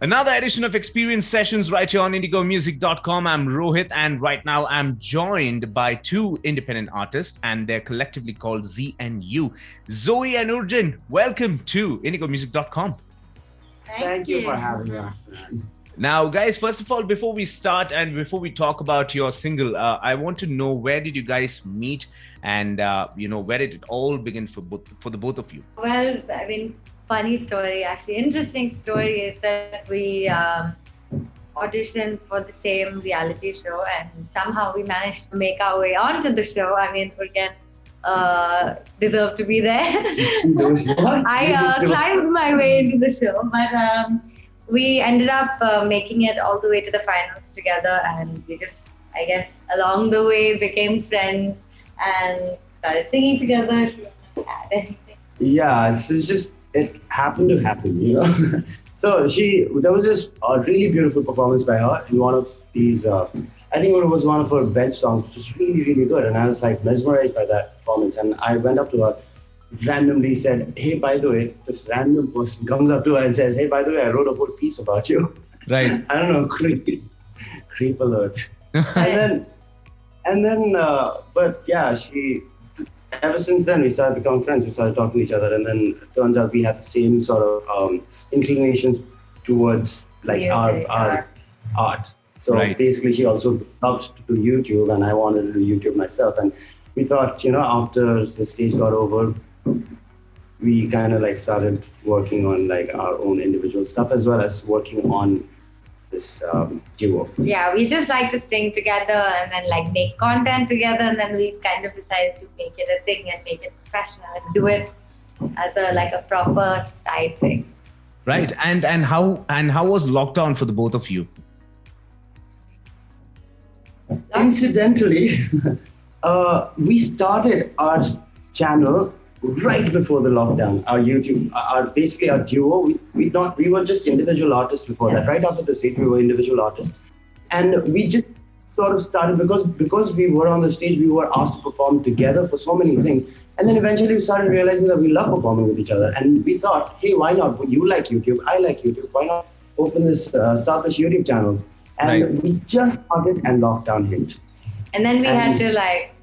Another edition of Xperience Sessions right here on indigomusic.com. I'm Rohit, and right now I'm joined by two independent artists, and they're collectively called Z and U. Zoe and Urgen, welcome to indigomusic.com. Thank you for having us. Now, guys, first of all, before we start and before we talk about your single, I want to know, where did you guys meet, and where did it all begin for the both of you? Well, I mean, funny story, actually. Interesting story is that we auditioned for the same reality show, and somehow we managed to make our way onto the show. I mean, Urgen deserved to be there. I climbed my way into the show, but we ended up making it all the way to the finals together, and we just, I guess, along the way became friends and started singing together. Yeah, it's just, it happened to happen, you know. So there was this really beautiful performance by her in one of these, I think it was one of her bench songs, which was really, really good. And I was like mesmerized by that performance. And I went up to her, randomly said, hey, by the way, this random person comes up to her and says, hey, by the way, I wrote a whole piece about you. Right. I don't know, creep alert. and then, but yeah, ever since then, we started becoming friends. We started talking to each other, and then it turns out we had the same sort of inclinations towards like Music, our art. So Right. basically, she also loved to do YouTube, and I wanted to do YouTube myself. And we thought, after the stage got over, we kind of like started working on like our own individual stuff, as well as working on this duo. Yeah, we just like to sing together and then like make content together, and then we kind of decided to make it a thing and make it professional and do it as a proper side thing. Right. And how was lockdown for the both of you? Incidentally, we started our channel right before the lockdown. Our YouTube, basically our duo. We were just individual artists before that. Right after the stage, we were individual artists, and we just sort of started because we were on the stage. We were asked to perform together for so many things, and then eventually we started realizing that we love performing with each other. And we thought, hey, why not? You like YouTube, I like YouTube. Why not start this YouTube channel? And Right. we just started, and lockdown hit. And then we had to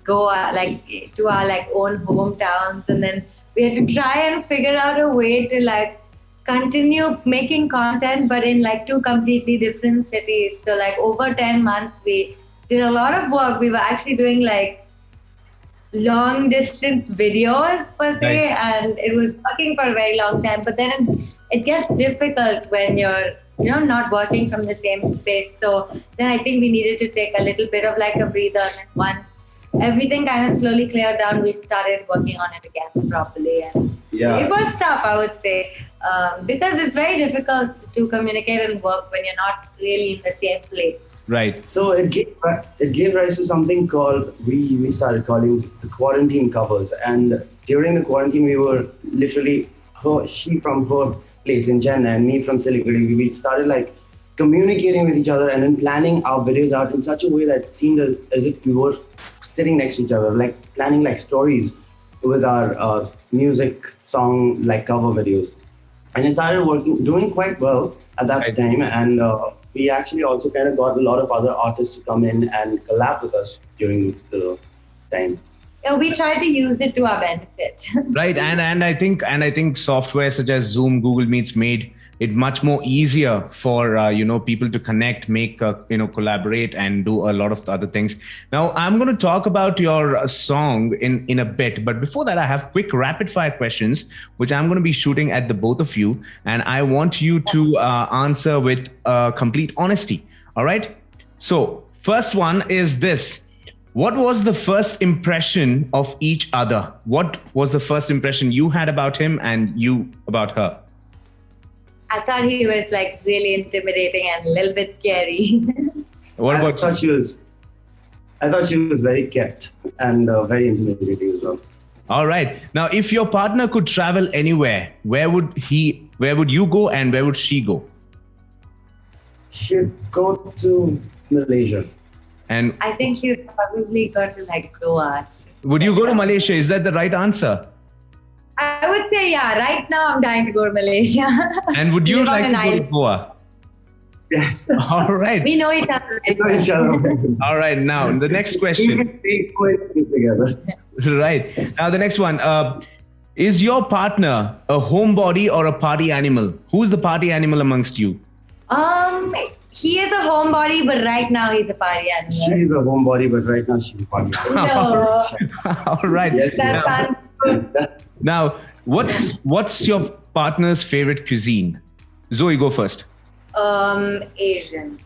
go to our own hometowns, and then we had to try and figure out a way to continue making content, but in two completely different cities. So over 10 months we did a lot of work. We were actually doing long distance videos per se, Right. and it was working for a very long time, but then it gets difficult when you're not working from the same space. So then I think we needed to take a little bit of a breather, and once everything kind of slowly cleared down, we started working on it again properly. And Yeah. it was tough, I would say, because it's very difficult to communicate and work when you're not really in the same place. Right. So it gave rise to something called, we started calling the quarantine covers. And during the quarantine, we were literally, she from her place in Chennai and me from Siliguri, we started communicating with each other and then planning our videos out in such a way that it seemed as if we were sitting next to each other, planning stories with our music song cover videos. And it started doing quite well at that Right. time. And we actually also kind of got a lot of other artists to come in and collab with us during the time. Yeah, we tried to use it to our benefit. Right. And I think software such as Zoom, Google Meets made it much more easier for people to connect, make collaborate, and do a lot of the other things. Now I'm going to talk about your song in a bit, but before that I have quick rapid fire questions which I'm going to be shooting at the both of you, and I want you to answer with complete honesty. All right. So first one is this. What was the first impression of each other? What was the first impression you had about him and you about her? I thought he was really intimidating and a little bit scary. What I about thought she was very kept and very intimidating as well. All right. Now, if your partner could travel anywhere, where would you go and where would she go? She'd go to Malaysia. And I think he would probably go to Goa. would you go to Malaysia? Is that the right answer? I would say, yeah, right now I'm dying to go to Malaysia. And would you Live on like an to go to island. Goa? Yes. All right. We know each other. We know each other. All right. Now, the next We question. can take quickly together. Right. Now, the next one. Is your partner a homebody or a party animal? Who's the party animal amongst you? He is a homebody, but right now he's a party animal. She's a homebody, but right now she's a party. No. All right. Yes, That sounds good. Now, what's your partner's favorite cuisine? Zoe, go first. Asian.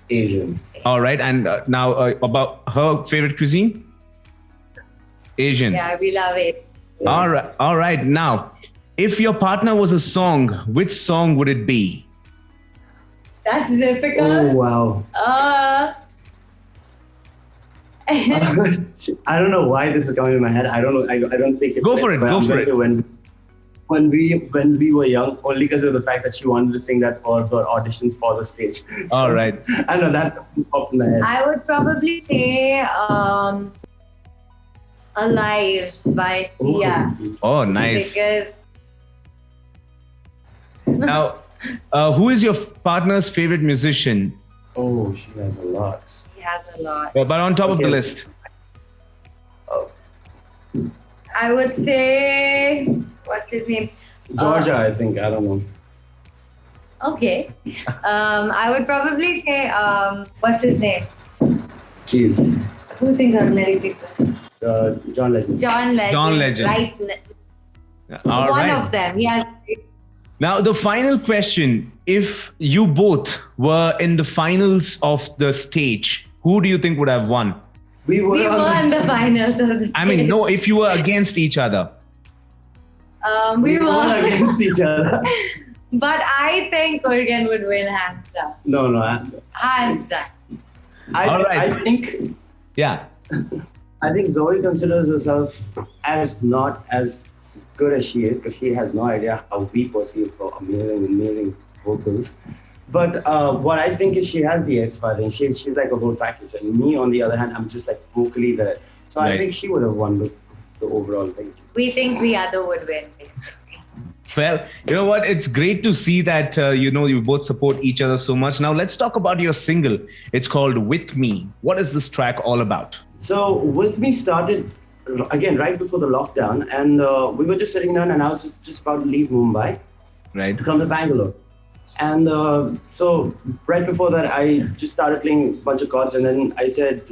Asian. All right. And now about her favorite cuisine? Asian. Yeah, we love it. All right. All right. Now, if your partner was a song, which song would it be? That's difficult. Oh wow. I don't know why this is coming in my head. I don't know. I don't think it. Go for it. But Go I'm for gonna it. say when we were young, only because of the fact that she wanted to sing that for her auditions for the stage. All right. I know that's off in my head. I would probably say Alive by Sia. Oh, nice. Because Now, who is your partner's favorite musician? Oh, she has a lot. he has a lot. But on top of the Okay. list. I would say, what's his name? Georgia, I think. I don't know. Okay. I would probably say, what's his name? Keys. Who sings Ordinary People? John Legend. John Legend. John Legend. Right. All One right. of them. He has. Now, the final question. If you both were in the finals of the stage, who do you think would have won? We were We on won the finals of the I mean, no, if you were against each other. We We were won. against each other. But I think Urgen would win hands down. No. Hands down. All right. I think Yeah. Zoe considers herself as not as good as she is because she has no idea how we perceive her amazing vocals. But what I think is she has the X factor and she's like a whole package. And me, on the other hand, I'm just like vocally there. So Right. I think she would have won the overall thing. We think the other would win. Well, you know what? It's great to see that, you both support each other so much. Now, let's talk about your single. It's called With Me. What is this track all about? So With Me started again right before the lockdown, and we were just sitting down, and I was just about to leave Mumbai Right. to come to Bangalore. And so right before that, I just started playing a bunch of chords, and then I said,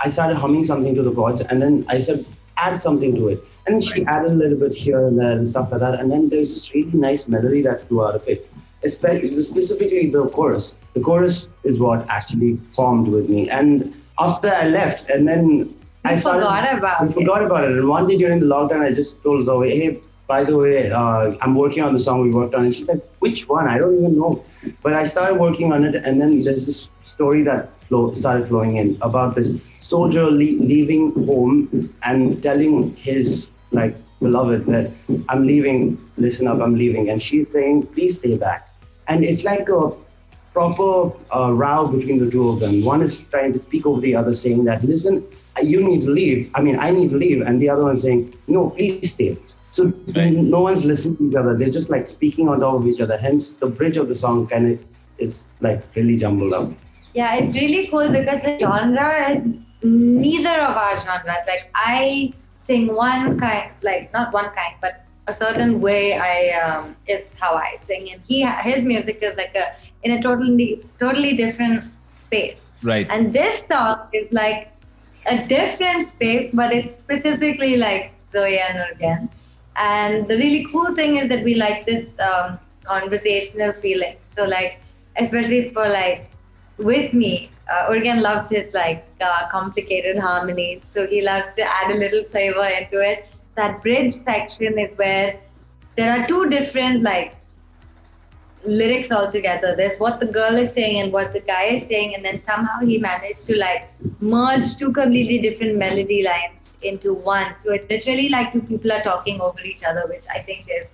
I started humming something to the chords, and then I said, add something to it. And then she added a little bit here and there and stuff like that. And then there's this really nice melody that flew out of it, specifically the chorus. The chorus is what actually formed with me. And after I left, and then I forgot about it. And one day during the lockdown, I just told Zoe, hey, by the way, I'm working on the song we worked on. And she's like, which one? I don't even know. But I started working on it. And then there's this story that started flowing in about this soldier leaving home and telling his beloved that I'm leaving, listen up, I'm leaving. And she's saying, please stay back. And it's like a proper row between the two of them. One is trying to speak over the other, saying that, listen, you need to leave. I need to leave. And the other one saying, no, please stay. So no one's listening to each other. They're just like speaking on top of each other. Hence, the bridge of the song kind of is like really jumbled up. Yeah, it's really cool because the genre is neither of our genres. Like I sing one kind, not one kind, but a certain way is how I sing, and his music is in a totally different space. Right. And this song is like a different space, but it's specifically like Zoe and Urgen. And the really cool thing is that we like this conversational feeling. So especially for With Me, Urgen loves his complicated harmonies, so he loves to add a little flavor into it. That bridge section is where there are two different lyrics altogether. There's what the girl is saying and what the guy is saying, and then somehow he managed to merge two completely different melody lines into one. So it's literally like two people are talking over each other, which I think is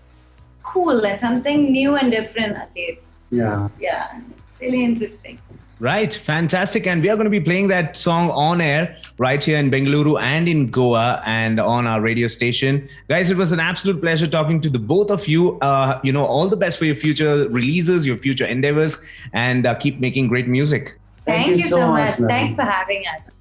cool and something new and different at least. Yeah. Yeah, it's really interesting. Right, fantastic. And we are going to be playing that song on air right here in Bengaluru and in Goa and on our radio station. Guys, it was an absolute pleasure talking to the both of you. All the best for your future releases, your future endeavors, and keep making great music. Thank you so much. Thanks for having us.